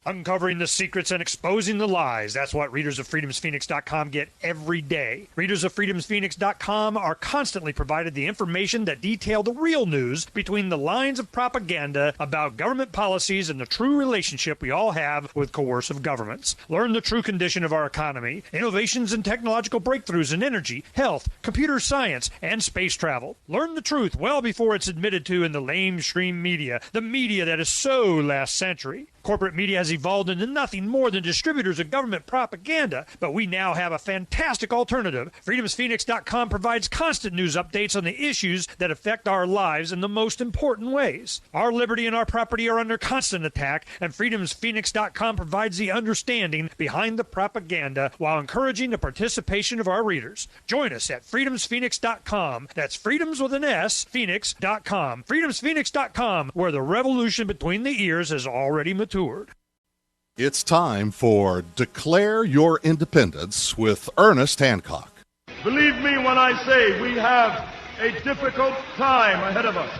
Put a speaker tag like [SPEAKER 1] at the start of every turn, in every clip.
[SPEAKER 1] Uncovering the secrets and exposing the lies. That's what readers of freedomsphoenix.com get every day. Readers of freedomsphoenix.com are constantly provided the information that detail the real news between the lines of propaganda about government policies and the true relationship we all have with coercive governments. Learn the true condition of our economy, innovations and technological breakthroughs in energy, health, computer science, and space travel. Learn the truth well before it's admitted to in the lamestream media, the media that is so last century. Corporate media has evolved into nothing more than distributors of government propaganda, but we now have a fantastic alternative. FreedomsPhoenix.com provides constant news updates on the issues that affect our lives in the most important ways. Our liberty and our property are under constant attack, and FreedomsPhoenix.com provides the understanding behind the propaganda while encouraging the participation of our readers. Join us at FreedomsPhoenix.com. That's freedoms with an S, Phoenix.com. FreedomsPhoenix.com, where the revolution between the ears has already matured.
[SPEAKER 2] It's time for Declare Your Independence with Ernest Hancock.
[SPEAKER 3] Believe me when I say we have a difficult time ahead of us.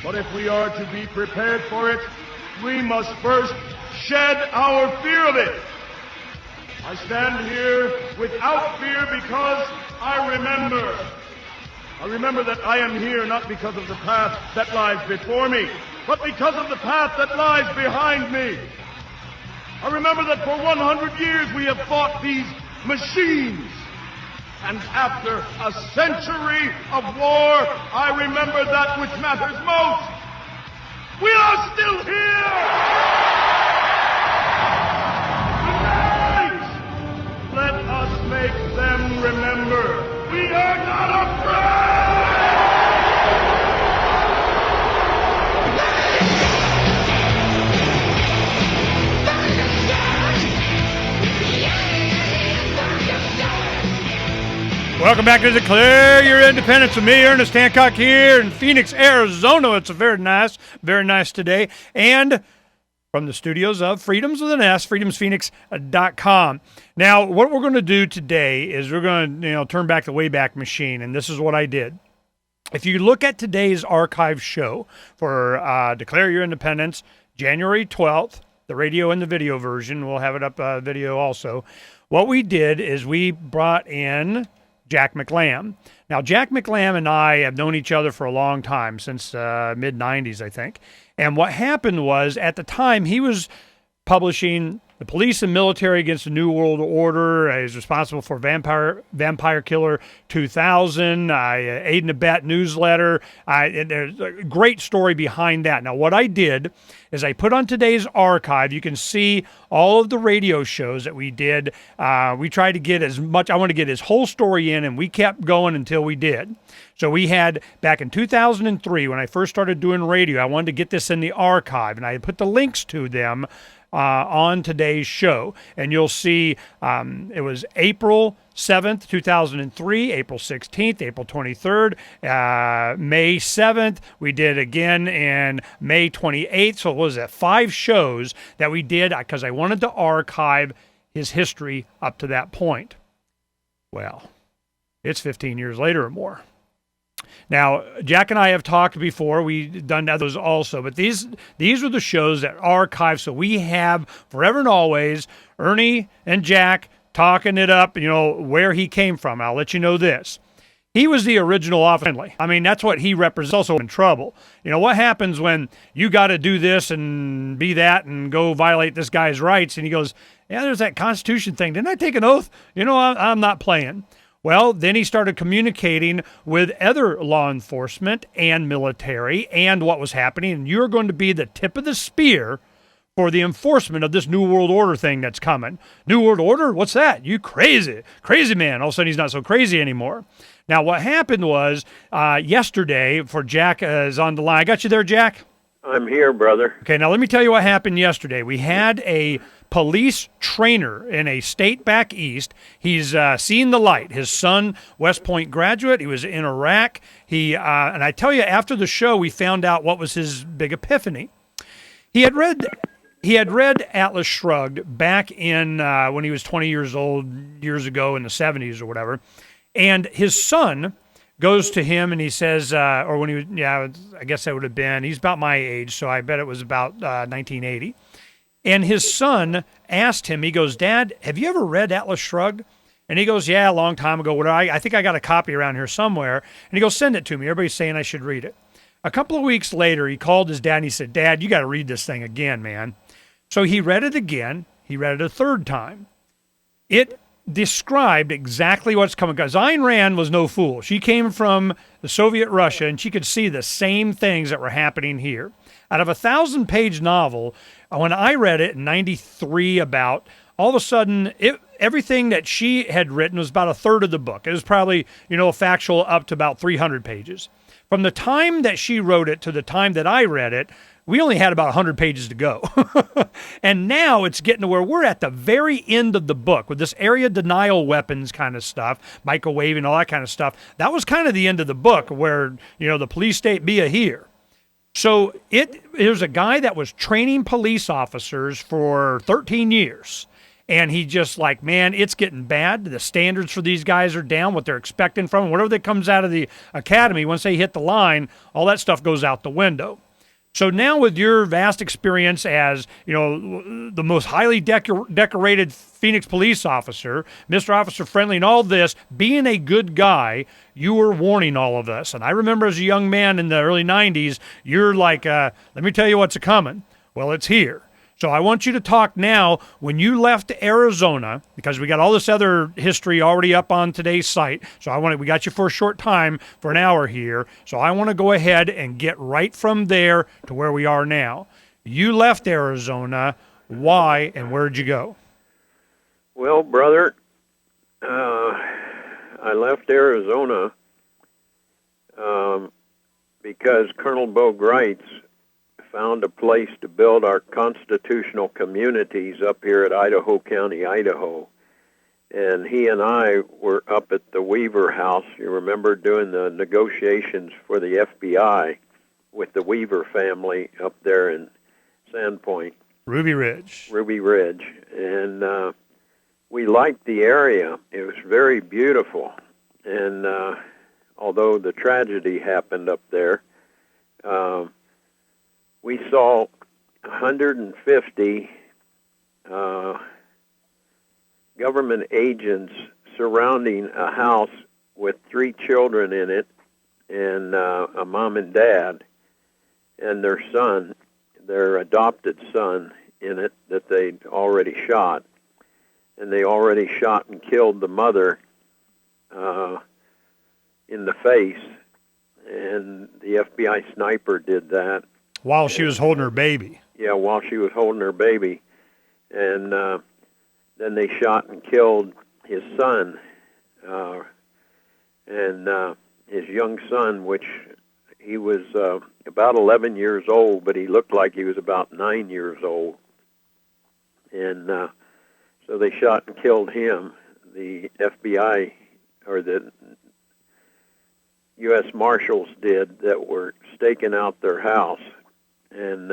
[SPEAKER 3] But if we are to be prepared for it, we must first shed our fear of it. I stand here without fear because I remember that I am here not because of the path that lies before me, but because of the path that lies behind me. I remember that for 100 years we have fought these machines. And after a century of war, I remember that which matters most. We are still here! Tonight, let us make them remember we are not afraid!
[SPEAKER 1] Welcome back to Declare Your Independence with me, Ernest Hancock, here in Phoenix, Arizona. It's a very nice today. And from the studios of Freedoms with an S, freedomsphoenix.com. Now, what we're going to do today is we're going to turn back the Wayback Machine, and this is what I did. If you look at today's archive show for Declare Your Independence, January 12th, the radio and the video version, we'll have it up video also. What we did is we brought in Jack McLamb. Now, Jack McLamb and I have known each other for a long time, since mid-90s, I think. And what happened was, at the time, he was publishing The Police and Military Against the New World Order. He's responsible for Vampire Killer 2000, Aid and Abet newsletter. There's a great story behind that. Now, what I did is I put on today's archive, you can see all of the radio shows that we did. We tried to get as much, I want to get his whole story in, and we kept going until we did. So we had, back in 2003, when I first started doing radio, I wanted to get this in the archive, and I put the links to them on today's show. And you'll see it was April 7th, 2003, April 16th, April 23rd, May 7th. We did again in May 28th. So it was 5 shows that we did because I wanted to archive his history up to that point. Well, it's 15 years later or more. Now, Jack and I have talked before. We've done others also, but these are the shows that archive, so we have forever and always Ernie and Jack talking it up, where he came from. I'll let you know this. He was the original officer. I mean, that's what he represents. Also in trouble. What happens when you got to do this and be that and go violate this guy's rights? And he goes, yeah, there's that Constitution thing. Didn't I take an oath? I'm not playing. Well, then he started communicating with other law enforcement and military and what was happening, and you're going to be the tip of the spear for the enforcement of this New World Order thing that's coming. New World Order? What's that? You crazy man. All of a sudden, he's not so crazy anymore. Now, what happened was yesterday, for Jack is on the line. I got you there, Jack?
[SPEAKER 4] I'm here, brother.
[SPEAKER 1] Okay, now let me tell you what happened yesterday. We had a police trainer in a state back east. He's seen the light. His son, West Point graduate, he was in Iraq. And I tell you, after the show, we found out what was his big epiphany. He had read Atlas Shrugged back in when he was 20 years old, years ago in the 70s or whatever. And his son goes to him and he says, or when he was, I guess that would have been, he's about my age, so I bet it was about 1980. And his son asked him, he goes, "Dad, have you ever read Atlas Shrugged?" And he goes, "Yeah, a long time ago. I think I got a copy around here somewhere." And he goes, "Send it to me. Everybody's saying I should read it." A couple of weeks later, he called his dad and he said, "Dad, you got to read this thing again, man." So he read it again. He read it a third time. It described exactly what's coming. Because Ayn Rand was no fool. She came from the Soviet Russia, and she could see the same things that were happening here. Out of a 1,000-page novel, when I read it in 93 about, all of a sudden, everything that she had written was about a third of the book. It was probably, factual up to about 300 pages. From the time that she wrote it to the time that I read it, we only had about 100 pages to go. And now it's getting to where we're at the very end of the book with this area denial weapons kind of stuff, microwaving, all that kind of stuff. That was kind of the end of the book where, the police state be a here. So there's a guy that was training police officers for 13 years. And he just like, man, it's getting bad. The standards for these guys are down, what they're expecting from them. Whatever that comes out of the academy, once they hit the line, all that stuff goes out the window. So now with your vast experience as, the most highly decorated Phoenix police officer, Mr. Officer Friendly and all this, being a good guy, you were warning all of us. And I remember as a young man in the early 90s, you're like, let me tell you what's a-coming. Well, it's here. So I want you to talk now when you left Arizona, because we got all this other history already up on today's site. So we got you for a short time, for an hour here. So I want to go ahead and get right from there to where we are now. You left Arizona. Why and where'd you go?
[SPEAKER 4] Well, brother, I left Arizona because Colonel Bo Greitz found a place to build our constitutional communities up here at Idaho County, Idaho. And he and I were up at the Weaver House. You remember doing the negotiations for the FBI with the Weaver family up there in Sandpoint.
[SPEAKER 1] Ruby Ridge.
[SPEAKER 4] And we liked the area. It was very beautiful. And although the tragedy happened up there, we saw 150 government agents surrounding a house with 3 children in it and a mom and dad and their son, their adopted son, in it that they'd already shot. And they already shot and killed the mother in the face. And the FBI sniper did that.
[SPEAKER 1] While she was holding her baby.
[SPEAKER 4] Yeah, while she was holding her baby. And then they shot and killed his son. And his young son, which he was about 11 years old, but he looked like he was about 9 years old. And so they shot and killed him. The FBI, or the U.S. Marshals did, that were staking out their house. And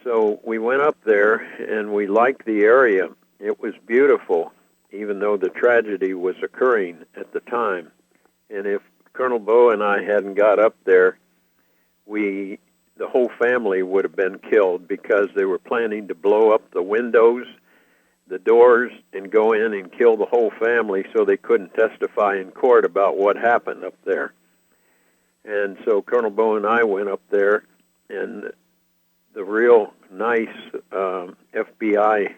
[SPEAKER 4] so we went up there, and we liked the area. It was beautiful, even though the tragedy was occurring at the time. And if Colonel Bo and I hadn't got up there, the whole family would have been killed, because they were planning to blow up the windows, the doors, and go in and kill the whole family so they couldn't testify in court about what happened up there. And so Colonel Bo and I went up there, and the real nice FBI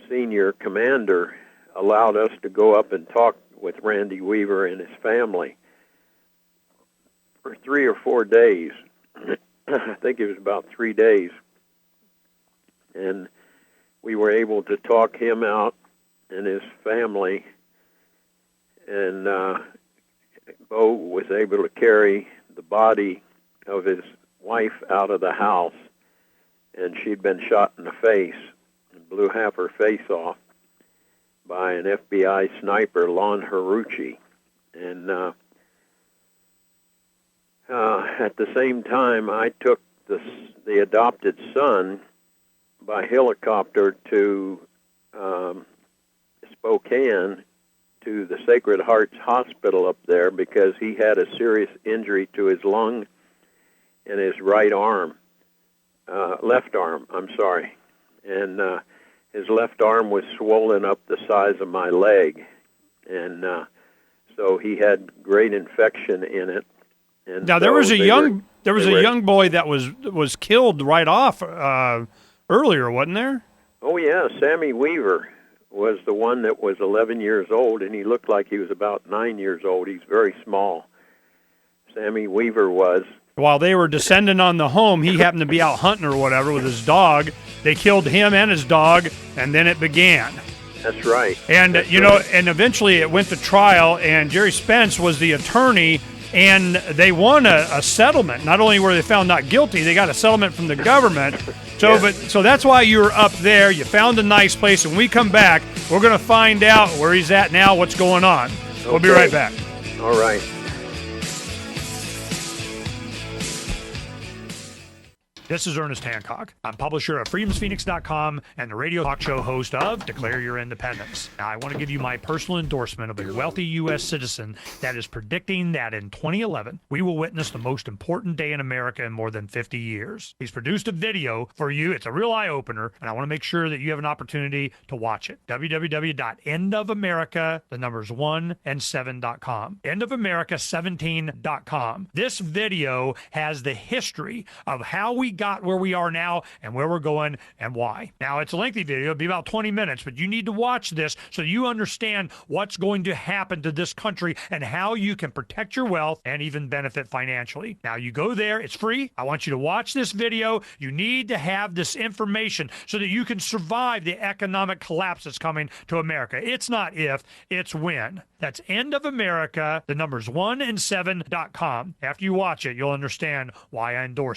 [SPEAKER 4] senior commander allowed us to go up and talk with Randy Weaver and his family for 3 or 4 days. I think it was about 3 days. And we were able to talk him out and his family, and Bo was able to carry the body of his wife out of the house, and she'd been shot in the face and blew half her face off by an FBI sniper, Lon Haruchi. And at the same time, I took the adopted son by helicopter to Spokane, to the Sacred Hearts Hospital up there, because he had a serious injury to his lung and his right arm. left arm, I'm sorry. And his left arm was swollen up the size of my leg. And so he had great infection in it. And
[SPEAKER 1] now,
[SPEAKER 4] so
[SPEAKER 1] there was a young boy that was killed right off earlier, wasn't there?
[SPEAKER 4] Oh, yeah, Sammy Weaver was the one that was 11 years old, and he looked like he was about 9 years old. He's very small. Sammy Weaver was.
[SPEAKER 1] While they were descending on the home, he happened to be out hunting or whatever with his dog. They killed him and his dog, and then it began.
[SPEAKER 4] That's right.
[SPEAKER 1] And,
[SPEAKER 4] That's
[SPEAKER 1] right. And eventually it went to trial, and Jerry Spence was the attorney, and they won a settlement. Not only were they found not guilty, they got a settlement from the government. So,
[SPEAKER 4] Yes.
[SPEAKER 1] so that's why you were up there. You found a nice place. When we come back, we're going to find out where he's at now, what's going on. We'll be right back.
[SPEAKER 4] All right.
[SPEAKER 1] This is Ernest Hancock. I'm publisher of freedomsphoenix.com and the radio talk show host of Declare Your Independence. Now, I want to give you my personal endorsement of a wealthy U.S. citizen that is predicting that in 2011, we will witness the most important day in America in more than 50 years. He's produced a video for you. It's a real eye-opener, and I want to make sure that you have an opportunity to watch it. www.endofamerica, the numbers 1 and 7.com. Endofamerica17.com. This video has the history of how we got where we are now and where we're going and why. Now, it's a lengthy video. It'll be about 20 minutes, but you need to watch this so you understand what's going to happen to this country and how you can protect your wealth and even benefit financially. Now, you go there. It's free. I want you to watch this video. You need to have this information so that you can survive the economic collapse that's coming to America. It's not if, it's when. That's End of America, the numbers 1 and 7.com. After you watch it, you'll understand why I endorse